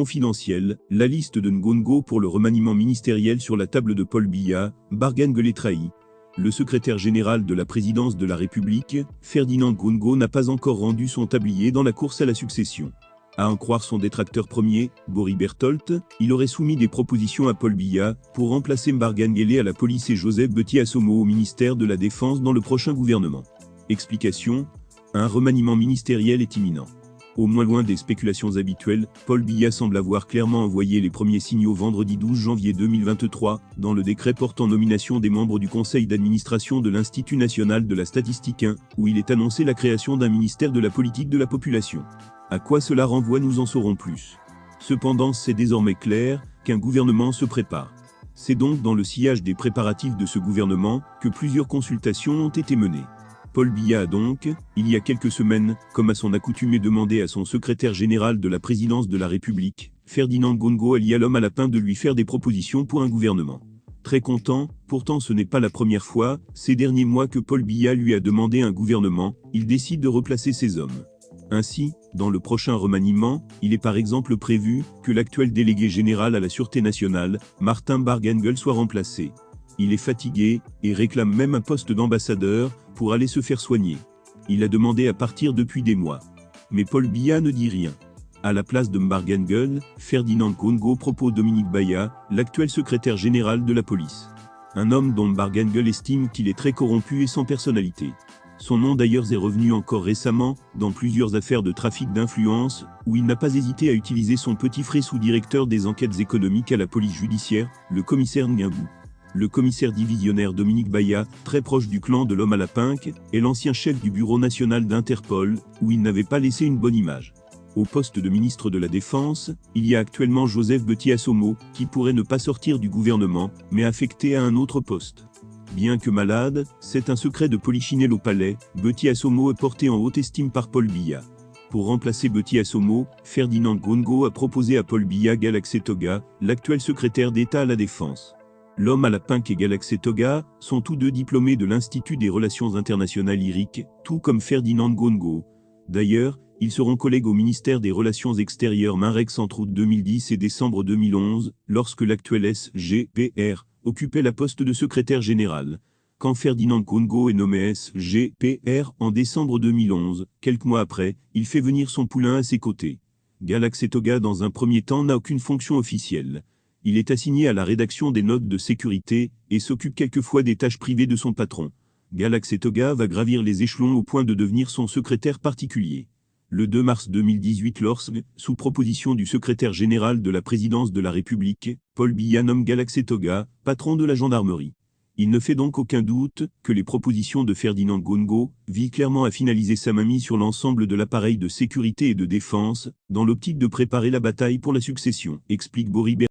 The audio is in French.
confidentiel, la liste de Ngongo pour le remaniement ministériel sur la table de Paul Biya, Bargane Gueye trahi. Le secrétaire général de la présidence de la République, Ferdinand Ngongo n'a pas encore rendu son tablier dans la course à la succession. À en croire son détracteur premier, Boris Berthold, il aurait soumis des propositions à Paul Biya pour remplacer Bargane Gueye à la police et Joseph Beti-Assomo au ministère de la Défense dans le prochain gouvernement. Explication : un remaniement ministériel est imminent. Au moins loin des spéculations habituelles, Paul Biya semble avoir clairement envoyé les premiers signaux vendredi 12 janvier 2023, dans le décret portant nomination des membres du conseil d'administration de l'Institut national de la statistique 1, où il est annoncé la création d'un ministère de la politique de la population. À quoi cela renvoie, nous en saurons plus. Cependant, c'est désormais clair qu'un gouvernement se prépare. C'est donc dans le sillage des préparatifs de ce gouvernement que plusieurs consultations ont été menées. Paul Biya a donc, il y a quelques semaines, comme à son accoutumée, demandé à son secrétaire général de la présidence de la République, Ferdinand Ngongo alias l'homme à lapin, de lui faire des propositions pour un gouvernement. Très content, pourtant ce n'est pas la première fois, ces derniers mois, que Paul Biya lui a demandé un gouvernement, il décide de replacer ses hommes. Ainsi, dans le prochain remaniement, il est par exemple prévu que l'actuel délégué général à la Sûreté nationale, Martin Bargane Gueye, soit remplacé. Il est fatigué et réclame même un poste d'ambassadeur pour aller se faire soigner. Il a demandé à partir depuis des mois. Mais Paul Biya ne dit rien. À la place de Bargane Gueye, Ferdinand Ngongo propose Dominique Baya, l'actuel secrétaire général de la police. Un homme dont Bargane Gueye estime qu'il est très corrompu et sans personnalité. Son nom d'ailleurs est revenu encore récemment, dans plusieurs affaires de trafic d'influence, où il n'a pas hésité à utiliser son petit frère sous-directeur des enquêtes économiques à la police judiciaire, le commissaire Ngabou. Le commissaire divisionnaire Dominique Baya, très proche du clan de l'homme à la pinque, est l'ancien chef du bureau national d'Interpol, où il n'avait pas laissé une bonne image. Au poste de ministre de la Défense, il y a actuellement Joseph Beti-Assomo, qui pourrait ne pas sortir du gouvernement, mais affecté à un autre poste. Bien que malade, c'est un secret de Polichinelle au palais, Beti-Assomo est porté en haute estime par Paul Biya. Pour remplacer Beti-Assomo, Ferdinand Ngongo a proposé à Paul Biya Galaxé Toga, l'actuel secrétaire d'État à la Défense. L'homme à la pinque et Galaxé Toga sont tous deux diplômés de l'Institut des Relations Internationales IRIC, tout comme Ferdinand Ngongo. D'ailleurs, ils seront collègues au ministère des Relations Extérieures MINREX entre août 2010 et décembre 2011, lorsque l'actuel SGPR occupait la poste de secrétaire général. Quand Ferdinand Ngongo est nommé SGPR en décembre 2011, quelques mois après, il fait venir son poulain à ses côtés. Galaxé Toga, dans un premier temps, n'a aucune fonction officielle. Il est assigné à la rédaction des notes de sécurité et s'occupe quelquefois des tâches privées de son patron. Galaxé Toga va gravir les échelons au point de devenir son secrétaire particulier. Le 2 mars 2018, lorsque, sous proposition du secrétaire général de la présidence de la République, Paul Biya nomme Galaxé Toga patron de la gendarmerie. Il ne fait donc aucun doute que les propositions de Ferdinand Ngongo visent clairement à finaliser sa mainmise sur l'ensemble de l'appareil de sécurité et de défense, dans l'optique de préparer la bataille pour la succession, explique Boris Berthold.